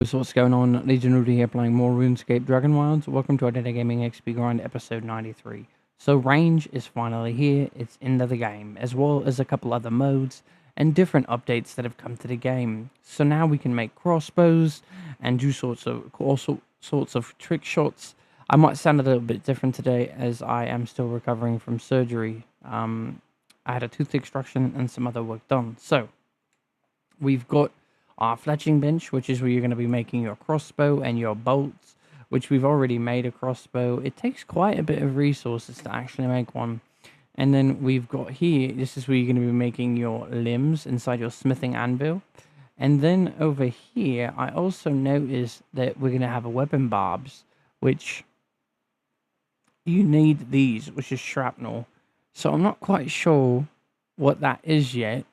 So what's going on? Legion Rudy here playing more RuneScape Dragonwilds. Welcome to our Daily Gaming XP Grind episode 93. So range is finally here, it's into the game, as well as a couple other modes and different updates that have come to the game. So now we can make crossbows and do all sorts of trick shots. I might sound a little bit different today as I am still recovering from surgery. I had a tooth extraction and some other work done. So we've got our fletching bench, which is where you're going to be making your crossbow and your bolts, which we've already made a crossbow. It takes quite a bit of resources to actually make one. And then we've got here, this is where you're going to be making your limbs inside your smithing anvil. And then over here, I also noticed that we're going to have a weapon barbs, which you need these, which is shrapnel. So I'm not quite sure what that is yet.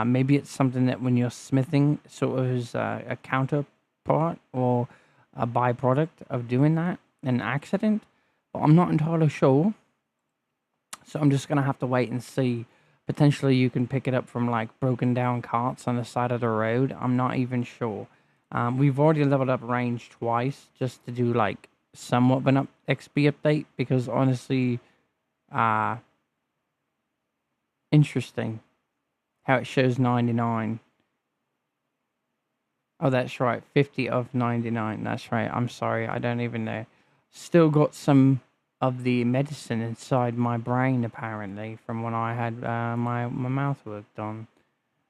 Maybe it's something that when you're smithing sort of is a counterpart or a byproduct of doing that, an accident. But I'm not entirely sure. So I'm just going to have to wait and see. Potentially you can pick it up from like broken down carts on the side of the road. I'm not even sure. We've already leveled up range twice just to do like somewhat of an XP update. Because honestly, interesting how it shows 99. Oh, that's right. 50 of 99. That's right. I'm sorry. I don't even know. Still got some of the medicine inside my brain, apparently, from when I had my mouth work done.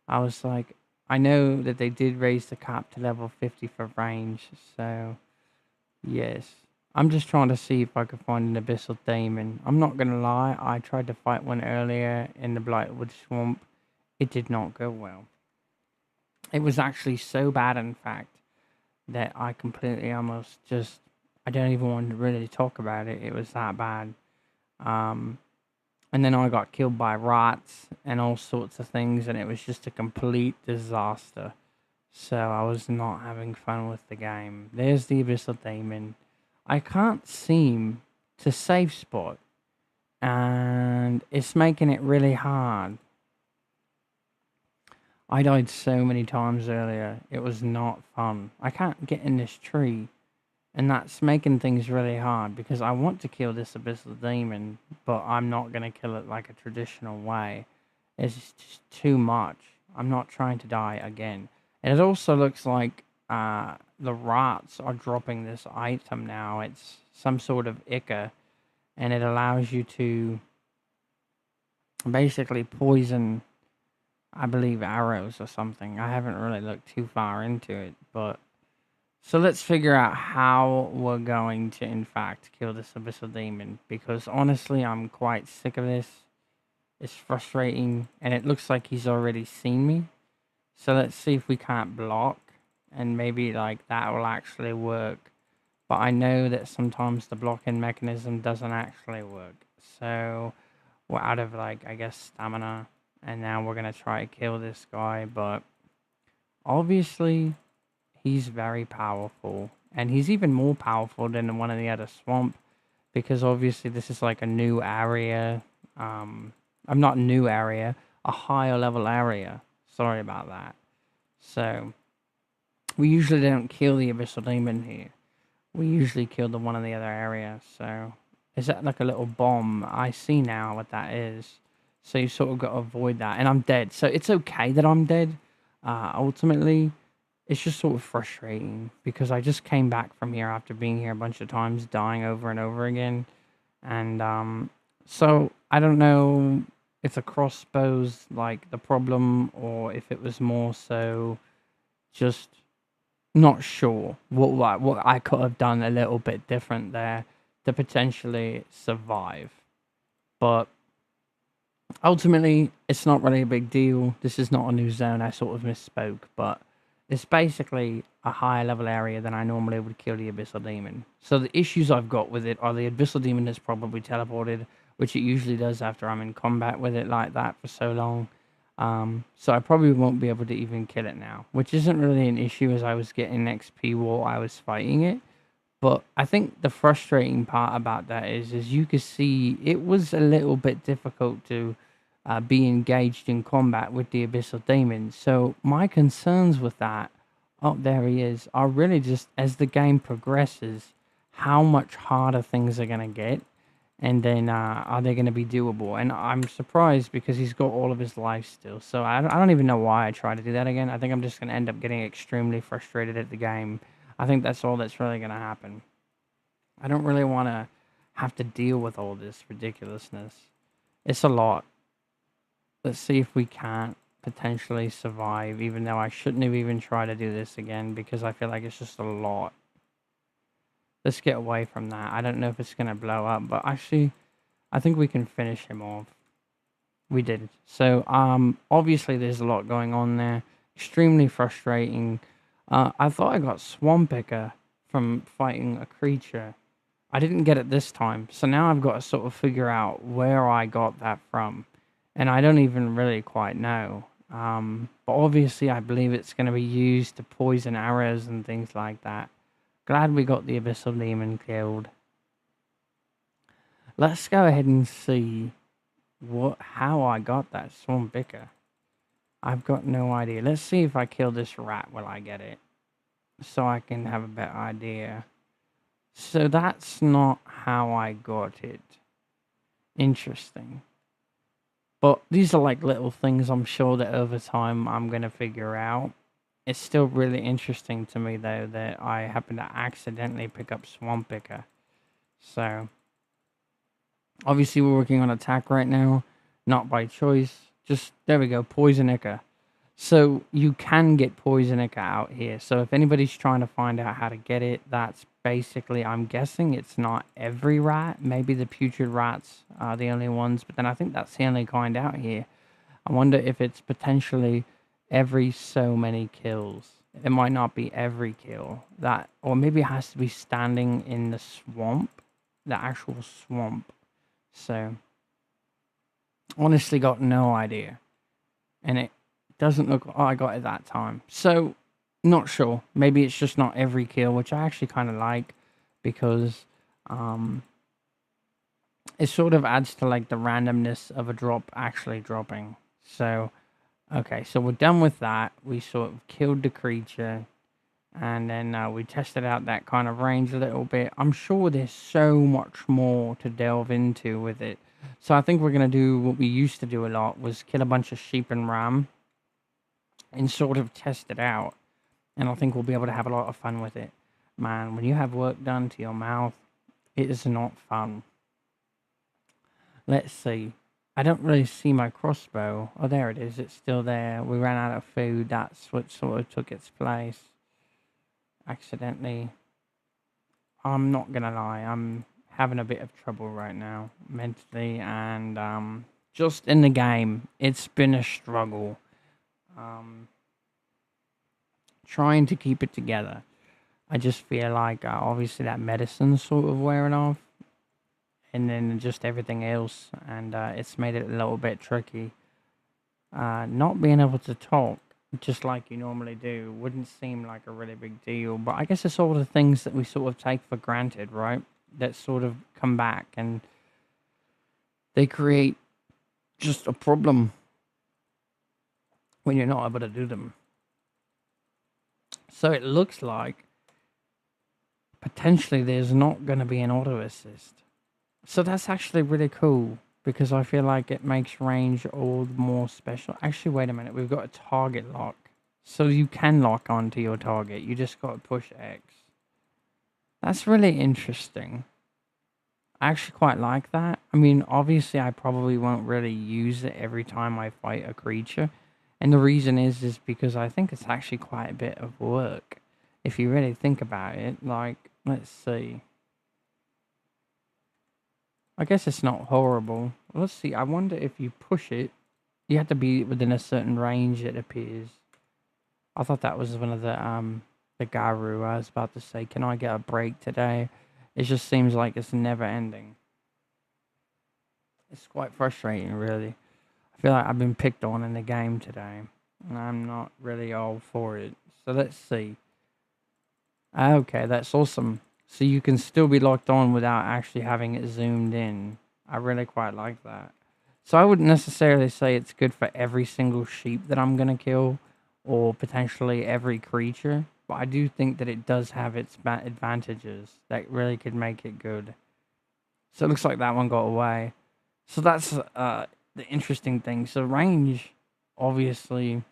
I was like, I know that they did raise the cap to level 50 for range. So, yes. I'm just trying to see if I could find an abyssal demon. I'm not going to lie. I tried to fight one earlier in the Blightwood Swamp. It did not go well. It was actually so bad, in fact, that I completely almost just... I don't even want to really talk about it. It was that bad. And then I got killed by rats and all sorts of things, and it was just a complete disaster. So I was not having fun with the game. There's the Abyssal Demon. I can't seem to save spot, and it's making it really hard. I died so many times earlier. It was not fun. I can't get in this tree. And that's making things really hard because I want to kill this abyssal demon, but I'm not going to kill it like a traditional way. It's just too much. I'm not trying to die again. And it also looks like the rats are dropping this item now. It's some sort of ichor, and it allows you to basically poison, I believe, arrows or something. I haven't really looked too far into it, but... So let's figure out how we're going to, in fact, kill this abyssal demon. Because honestly, I'm quite sick of this. It's frustrating, and it looks like he's already seen me. So let's see if we can't block, and maybe like that will actually work. But I know that sometimes the blocking mechanism doesn't actually work. So we're out of, like, I guess, stamina. And now we're going to try to kill this guy, but obviously he's very powerful. And he's even more powerful than one of the other swamp, because obviously this is like a new area. I'm not a new area, a higher level area. Sorry about that. So we usually don't kill the abyssal demon here. We usually kill the one in the other area. So is that like a little bomb? I see now what that is. So you sort of got to avoid that. And I'm dead. So it's okay that I'm dead. Ultimately, it's just sort of frustrating because I just came back from here after being here a bunch of times, dying over and over again. And so I don't know if the crossbow's like the problem or if it was more so just not sure what I could have done a little bit different there to potentially survive. But ultimately, it's not really a big deal. This is not a new zone. I sort of misspoke, but it's basically a higher level area than I normally would kill the Abyssal Demon. So the issues I've got with it are the Abyssal Demon has probably teleported, which it usually does after I'm in combat with it like that for so long. So I probably won't be able to even kill it now, which isn't really an issue as I was getting XP while I was fighting it. But I think the frustrating part about that is you can see it was a little bit difficult to be engaged in combat with the Abyssal Demon. So my concerns with that Oh, there he is. I really just, as the game progresses, how much harder things are going to get. And then are they going to be doable? And I'm surprised because he's got all of his life still. So I don't even know why I try to do that again. I think I'm just going to end up getting extremely frustrated at the game. I think that's all that's really going to happen. I don't really want to have to deal with all this ridiculousness. It's a lot. Let's see if we can't potentially survive, even though I shouldn't have even tried to do this again because I feel like it's just a lot. Let's get away from that. I don't know if it's going to blow up, but actually, I think we can finish him off. We did. So, obviously there's a lot going on there. Extremely frustrating. I thought I got Swamp Picker from fighting a creature. I didn't get it this time. So now I've got to sort of figure out where I got that from. And I don't even really quite know. But obviously I believe it's going to be used to poison arrows and things like that. Glad we got the Abyssal Demon killed. Let's go ahead and see how I got that Swamp Picker. I've got no idea. Let's see if I kill this rat will I get it. So I can have a better idea. So that's not how I got it. Interesting. But these are like little things I'm sure that over time I'm going to figure out. It's still really interesting to me though that I happen to accidentally pick up Swamp Picker. So obviously we're working on attack right now. Not by choice. Just, there we go, Poison Ichor. So you can get Poison Ichor out here. So if anybody's trying to find out how to get it, that's basically, I'm guessing it's not every rat. Maybe the putrid rats are the only ones. But then I think that's the only kind out here. I wonder if it's potentially every so many kills. It might not be every kill. Or maybe it has to be standing in the swamp. The actual swamp. So honestly got no idea. And it doesn't look like I got it that time. So, not sure. Maybe it's just not every kill, which I actually kind of like. Because it sort of adds to like the randomness of a drop actually dropping. So, okay. So we're done with that. We sort of killed the creature. And then we tested out that kind of range a little bit. I'm sure there's so much more to delve into with it. So I think we're going to do what we used to do a lot, was kill a bunch of sheep and ram and sort of test it out. And I think we'll be able to have a lot of fun with it. Man, when you have work done to your mouth, it is not fun. Let's see. I don't really see my crossbow. Oh, there it is. It's still there. We ran out of food. That's what sort of took its place. Accidentally. I'm not going to lie. I'm having a bit of trouble right now mentally, and just in the game it's been a struggle trying to keep it together. I just feel like obviously that medicine's sort of wearing off, and then just everything else, and it's made it a little bit tricky. Not being able to talk just like you normally do wouldn't seem like a really big deal, but I guess it's all the things that we sort of take for granted, right? That sort of come back and they create just a problem when you're not able to do them. So it looks like potentially there's not going to be an auto assist. So that's actually really cool because I feel like it makes range all the more special. Actually, wait a minute. We've got a target lock. So you can lock onto your target. You just got to push X. That's really interesting. I actually quite like that. I mean, obviously, I probably won't really use it every time I fight a creature. And the reason is because I think it's actually quite a bit of work. If you really think about it. Like, let's see. I guess it's not horrible. Let's see. I wonder if you push it, you have to be within a certain range, it appears. I thought that was one of the Garu. I was about to say, can I get a break today? It just seems like it's never ending. It's quite frustrating, really. I feel like I've been picked on in the game today, and I'm not really all for it. So let's see. Okay, that's awesome. So you can still be locked on without actually having it zoomed in. I really quite like that. So I wouldn't necessarily say it's good for every single sheep that I'm going to kill, or potentially every creature. but I do think that it does have its advantages that really could make it good. So it looks like that one got away. So that's the interesting thing. So range, obviously,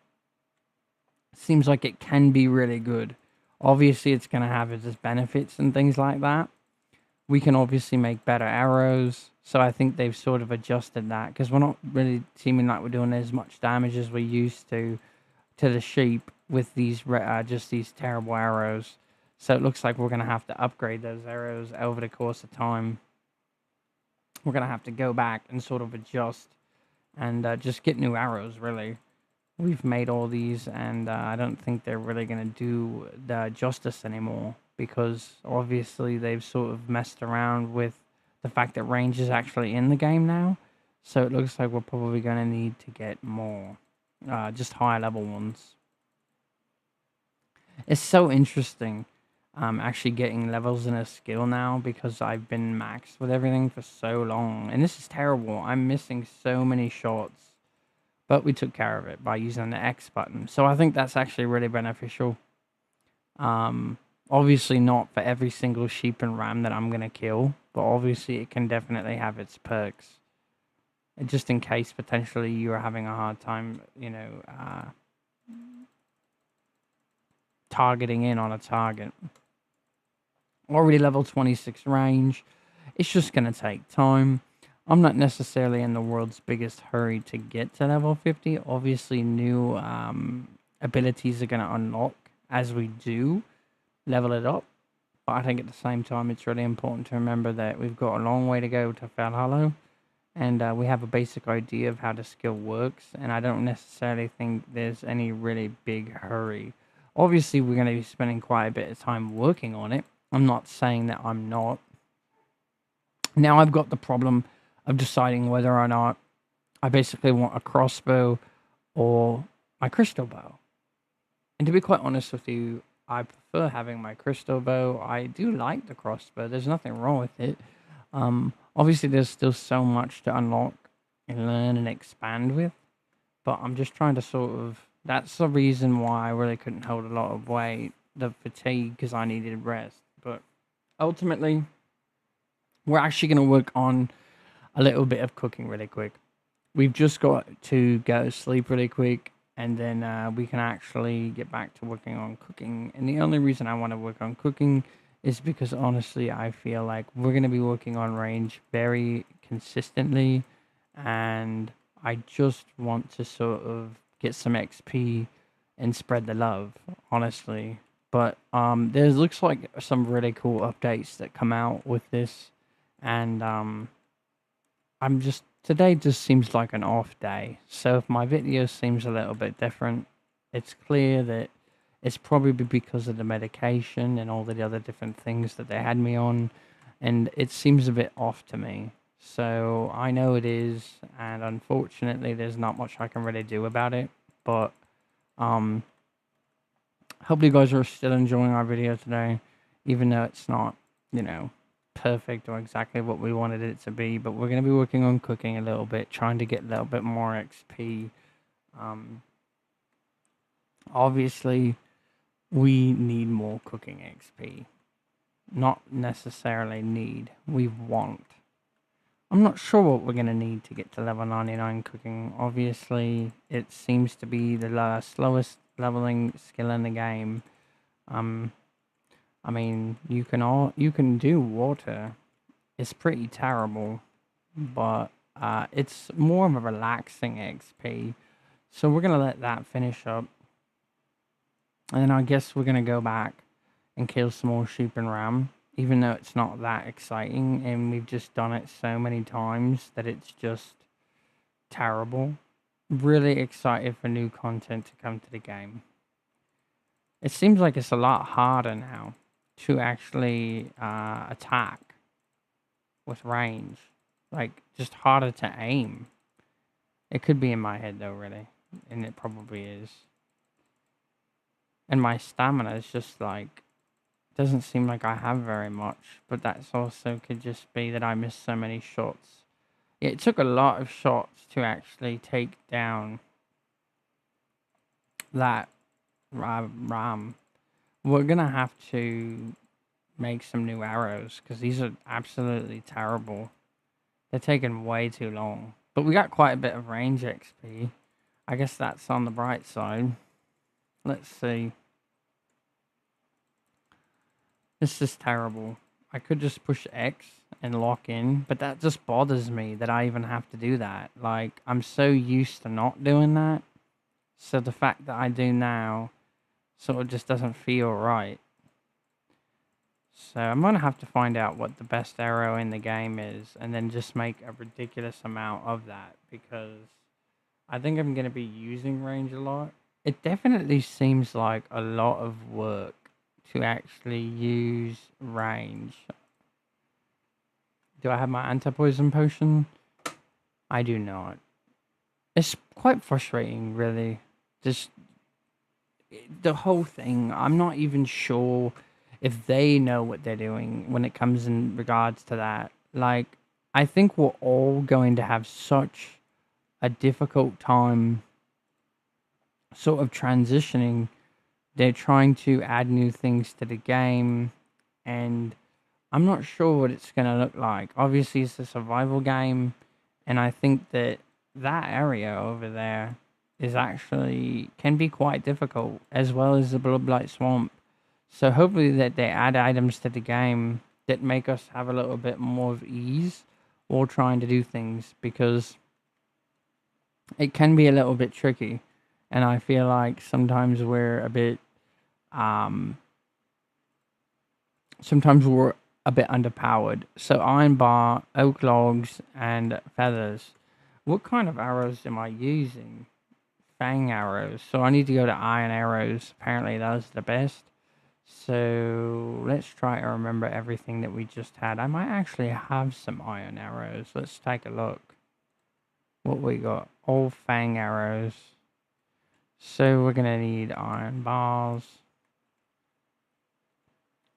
seems like it can be really good. Obviously, it's going to have its benefits and things like that. We can obviously make better arrows. So I think they've sort of adjusted that because we're not really seeming like we're doing as much damage as we used to the sheep with these just these terrible arrows. So it looks like we're going to have to upgrade those arrows over the course of time. We're going to have to go back and sort of adjust and just get new arrows, really. We've made all these, and I don't think they're really going to do the justice anymore because obviously they've sort of messed around with the fact that range is actually in the game now. So it looks like we're probably going to need to get more, just higher level ones. It's so interesting actually getting levels in a skill now because I've been maxed with everything for so long. And this is terrible. I'm missing so many shots. But we took care of it by using the X button. So I think that's actually really beneficial. Obviously not for every single sheep and ram that I'm going to kill. But obviously it can definitely have its perks. And just in case potentially you are having a hard time, you know, targeting in on a target. Already level 26 range. It's just going to take time. I'm not necessarily in the world's biggest hurry to get to level 50. Obviously, new abilities are going to unlock as we do level it up. But I think at the same time, it's really important to remember that we've got a long way to go to Valhalla. And we have a basic idea of how the skill works. And I don't necessarily think there's any really big hurry. Obviously, we're going to be spending quite a bit of time working on it. I'm not saying that I'm not. Now I've got the problem of deciding whether or not I basically want a crossbow or my crystal bow. And to be quite honest with you, I prefer having my crystal bow. I do like the crossbow. There's nothing wrong with it. Obviously, there's still so much to unlock and learn and expand with. But I'm just trying to sort of... That's the reason why I really couldn't hold a lot of weight. The fatigue, because I needed rest. But ultimately, we're actually going to work on a little bit of cooking really quick. We've just got to go to sleep really quick, and then we can actually get back to working on cooking. And the only reason I want to work on cooking is because honestly, I feel like we're going to be working on range very consistently, and I just want to sort of get some XP and spread the love, honestly. But there looks like some really cool updates that come out with this, and I'm just... Today just seems like an off day. So if my video seems a little bit different, it's clear that it's probably because of the medication and all the other different things that they had me on. And it seems a bit off to me. So I know it is. And unfortunately, there's not much I can really do about it. But hopefully you guys are still enjoying our video today. Even though it's not, you know, perfect or exactly what we wanted it to be, but we're going to be working on cooking a little bit, trying to get a little bit more XP. Obviously we need more cooking XP, not necessarily need, we want. I'm not sure what we're going to need to get to level 99 cooking. Obviously it seems to be the slowest leveling skill in the game. I mean, you can do water. It's pretty terrible, but it's more of a relaxing XP. So we're gonna let that finish up, and then I guess we're gonna go back and kill some more sheep and ram. Even though it's not that exciting, and we've just done it so many times that it's just terrible. Really excited for new content to come to the game. It seems like it's a lot harder now to actually attack with range. Like, just harder to aim. It could be in my head though, really. And it probably is. And my stamina is just like... Doesn't seem like I have very much. But that's also could just be that I missed so many shots. It took a lot of shots to actually take down that ram we're gonna have to make some new arrows because these are absolutely terrible. They're taking way too long. But we got quite a bit of range XP. I guess that's on the bright side. Let's see. This is terrible. I could just push X and lock in, but that just bothers me that I even have to do that. Like, I'm so used to not doing that. So the fact that I do now sort of just doesn't feel right. So I'm going to have to find out what the best arrow in the game is and then just make a ridiculous amount of that because I think I'm going to be using range a lot. It definitely seems like a lot of work to actually use range. Do I have my anti-poison potion? I do not. It's quite frustrating, really. Just the whole thing. I'm not even sure if they know what they're doing when it comes in regards to that. Like, I think we're all going to have such a difficult time sort of transitioning. They're trying to add new things to the game, and I'm not sure what it's going to look like. Obviously, it's a survival game, and I think that that area over there is actually can be quite difficult, as well as the Bloodblight Swamp. So hopefully that they add items to the game that make us have a little bit more of ease while trying to do things, because it can be a little bit tricky, and I feel like sometimes we're a bit sometimes we're a bit underpowered. So iron bar, oak logs, and feathers. What kind of arrows am I using? Fang arrows. So I need to go to iron arrows. Apparently those are the best. So let's try to remember everything that we just had. I might actually have some iron arrows. Let's take a look. What we got? All fang arrows. So we're going to need iron bars.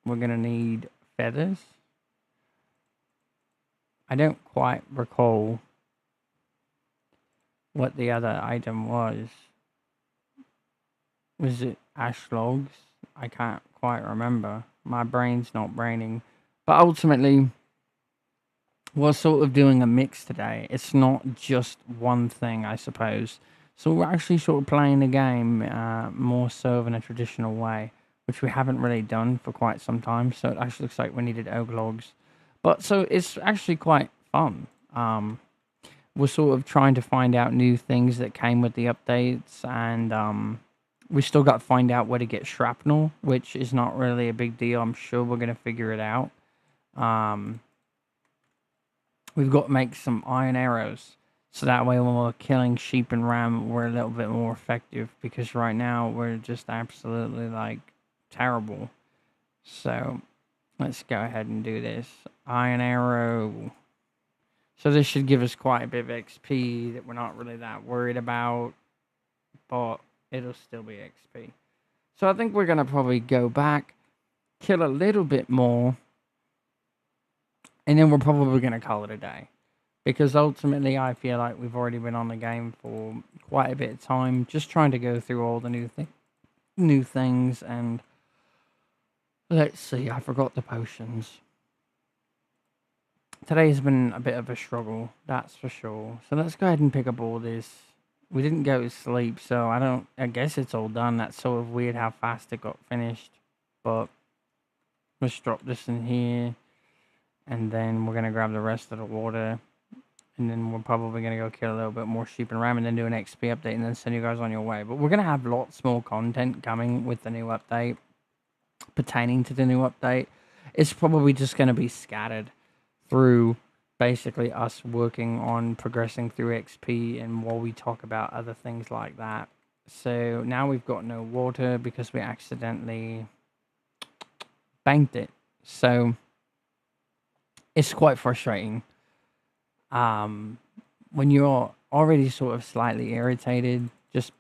We're going to need feathers. I don't quite recall what the other item was. Was it ash logs? I can't quite remember. My brain's not braining. But ultimately, we're sort of doing a mix today. It's not just one thing, I suppose. So we're actually sort of playing the game more so in a traditional way, which we haven't really done for quite some time. So it actually looks like we needed oak logs. But so it's actually quite fun. We're sort of trying to find out new things that came with the updates, and we still got to find out where to get shrapnel, which is not really a big deal. I'm sure we're going to figure it out. We've got to make some iron arrows, so that way when we're killing sheep and ram, we're a little bit more effective, because right now we're just absolutely, like, terrible. So let's go ahead and do this. Iron arrow. So this should give us quite a bit of XP that we're not really that worried about, but it'll still be XP. So I think we're going to probably go back, kill a little bit more, and then we're probably going to call it a day. Because ultimately I feel like we've already been on the game for quite a bit of time, just trying to go through all the new things, and let's see, I forgot the potions. Today's been a bit of a struggle, that's for sure. So let's go ahead and pick up all this. We didn't go to sleep, so I guess it's all done. That's sort of weird how fast it got finished. But let's drop this in here. And then we're going to grab the rest of the water. And then we're probably going to go kill a little bit more sheep and ram, and then do an XP update, and then send you guys on your way. But we're going to have lots more content coming with the new update, pertaining to the new update. It's probably just going to be scattered through basically us working on progressing through XP, and while we talk about other things like that. So now we've got no water because we accidentally banked it. So it's quite frustrating. When you're already sort of slightly irritated just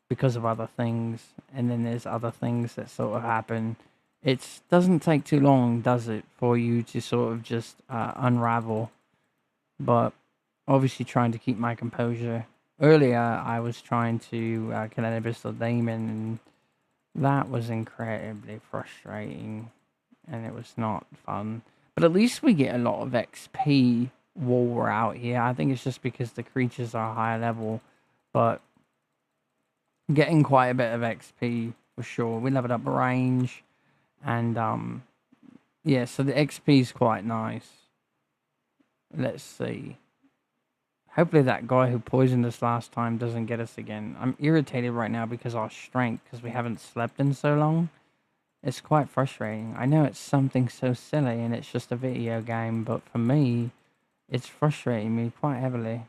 because of other things, and then there's other things that sort of happen, it doesn't take too long, does it, for you to sort of just unravel. But obviously trying to keep my composure. Earlier, I was trying to kill an abyssal demon, and That was incredibly frustrating, and it was not fun. But at least we get a lot of XP while we're out here. I think it's just because the creatures are higher level, but getting quite a bit of XP for sure. We leveled up range, and yeah, so the XP is quite nice. Let's see. Hopefully that guy who poisoned us last time doesn't get us again. I'm irritated right now because our strength, because we haven't slept in so long. It's quite frustrating. I know it's something so silly and it's just a video game, but for me, it's frustrating me quite heavily.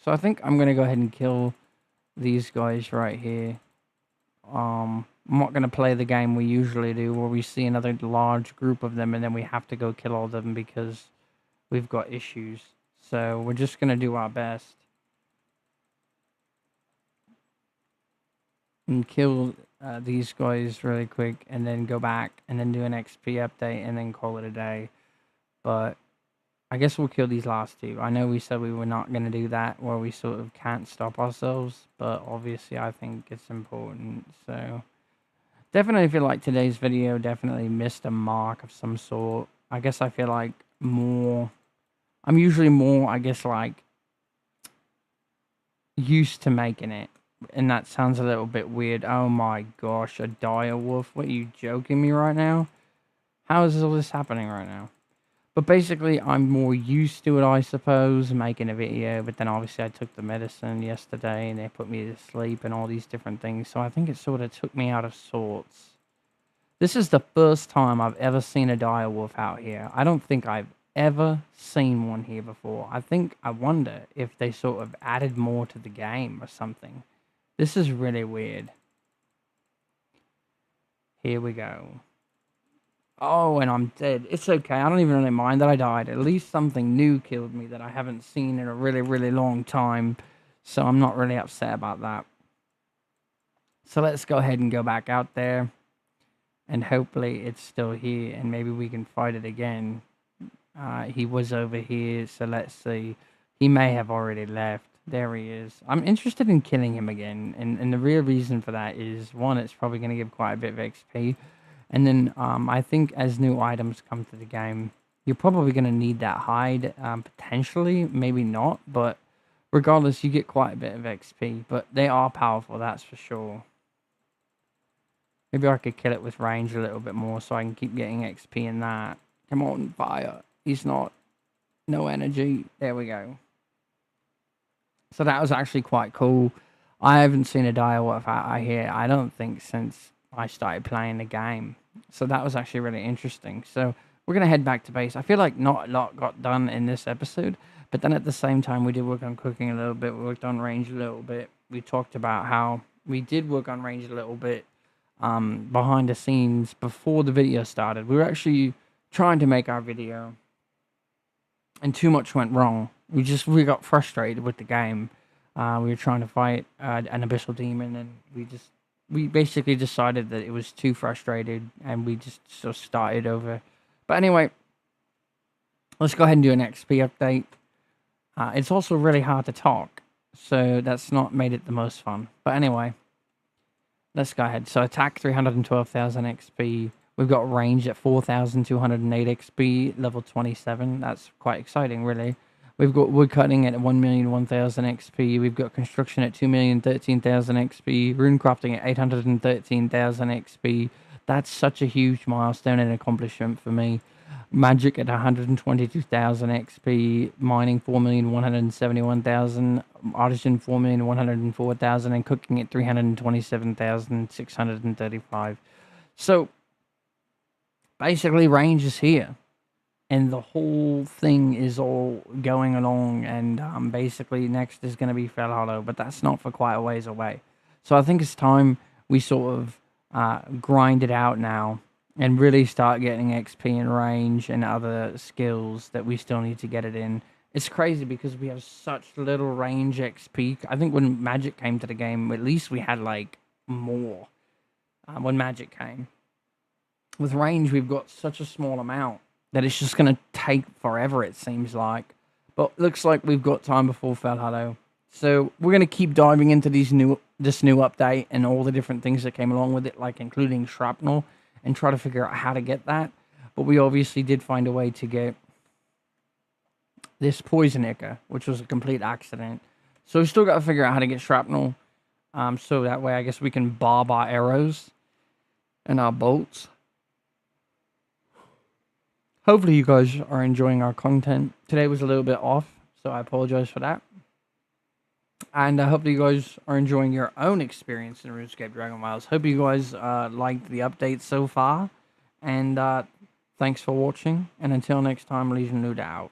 So I think I'm going to go ahead and kill these guys right here. I'm not going to play the game we usually do where we see another large group of them and then we have to go kill all of them because we've got issues. So we're just going to do our best and kill these guys really quick and then go back and then do an XP update and then call it a day. But I guess we'll kill these last two. I know we said we were not going to do that where we sort of can't stop ourselves, but obviously I think it's important. So definitely if you like today's video, definitely missed a mark of some sort. I guess I feel like I'm usually more, I guess, like used to making it. And that sounds a little bit weird. Oh my gosh, a dire wolf. What, are you joking me right now? How is all this happening right now? But basically, I'm more used to it, I suppose, making a video. But then obviously I took the medicine yesterday and they put me to sleep and all these different things. So I think it sort of took me out of sorts. This is the first time I've ever seen a dire wolf out here. I don't think I've ever seen one here before. I wonder if they sort of added more to the game or something. This is really weird. Here we go. Oh, and I'm dead. It's okay. I don't even really mind that I died. At least something new killed me that I haven't seen in a really, really long time. So I'm not really upset about that. So let's go ahead and go back out there. And hopefully it's still here. And maybe we can fight it again. He was over here. So let's see. He may have already left. There he is. I'm interested in killing him again. And the real reason for that is, one, it's probably going to give quite a bit of XP. And then I think as new items come to the game, you're probably going to need that hide, potentially, maybe not, but regardless, you get quite a bit of XP. But they are powerful, that's for sure. Maybe I could kill it with range a little bit more so I can keep getting XP in that. Come on, fire. He's not. No energy. There we go. So that was actually quite cool. I haven't seen a dire wolf out here, I don't think, since I started playing the game. So that was actually really interesting. So we're going to head back to base. I feel like not a lot got done in this episode, but then at the same time we did work on cooking a little bit, we worked on range a little bit. We talked about how we did work on range a little bit behind the scenes before the video started. We were actually trying to make our video and too much went wrong. We got frustrated with the game. We were trying to fight an abyssal demon and we basically decided that it was too frustrated and we just sort of started over. But anyway, let's go ahead and do an XP update. It's also really hard to talk, so that's not made it the most fun. But anyway, let's go ahead. So attack 312,000 XP. We've got range at 4,208 XP, level 27. That's quite exciting, really. We've got woodcutting at 1,001,000 XP. We've got construction at 2,013,000 XP. Runecrafting at 813,000 XP. That's such a huge milestone and accomplishment for me. Magic at 122,000 XP. Mining 4,171,000. Artisan 4,104,000. And cooking at 327,635. So basically, range is here. And the whole thing is all going along, and basically next is going to be Fell Hollow, but that's not for quite a ways away. So I think it's time we sort of grind it out now and really start getting XP and range and other skills that we still need to get it in. It's crazy because we have such little range XP. I think when Magic came to the game, at least we had like more when Magic came. With range, we've got such a small amount that it's just going to take forever, it seems like. But looks like we've got time before Fell Hollow. So we're gonna keep diving into this new update and all the different things that came along with it, like including shrapnel, and try to figure out how to get that. But we obviously did find a way to get this poison ichor, which was a complete accident. So we still got to figure out how to get shrapnel. So that way, I guess we can bob our arrows and our bolts. Hopefully you guys are enjoying our content. Today was a little bit off, so I apologize for that. And I hope you guys are enjoying your own experience in RuneScape Dragonwilds. Hope you guys liked the update so far. And thanks for watching. And until next time, Legion Luda out.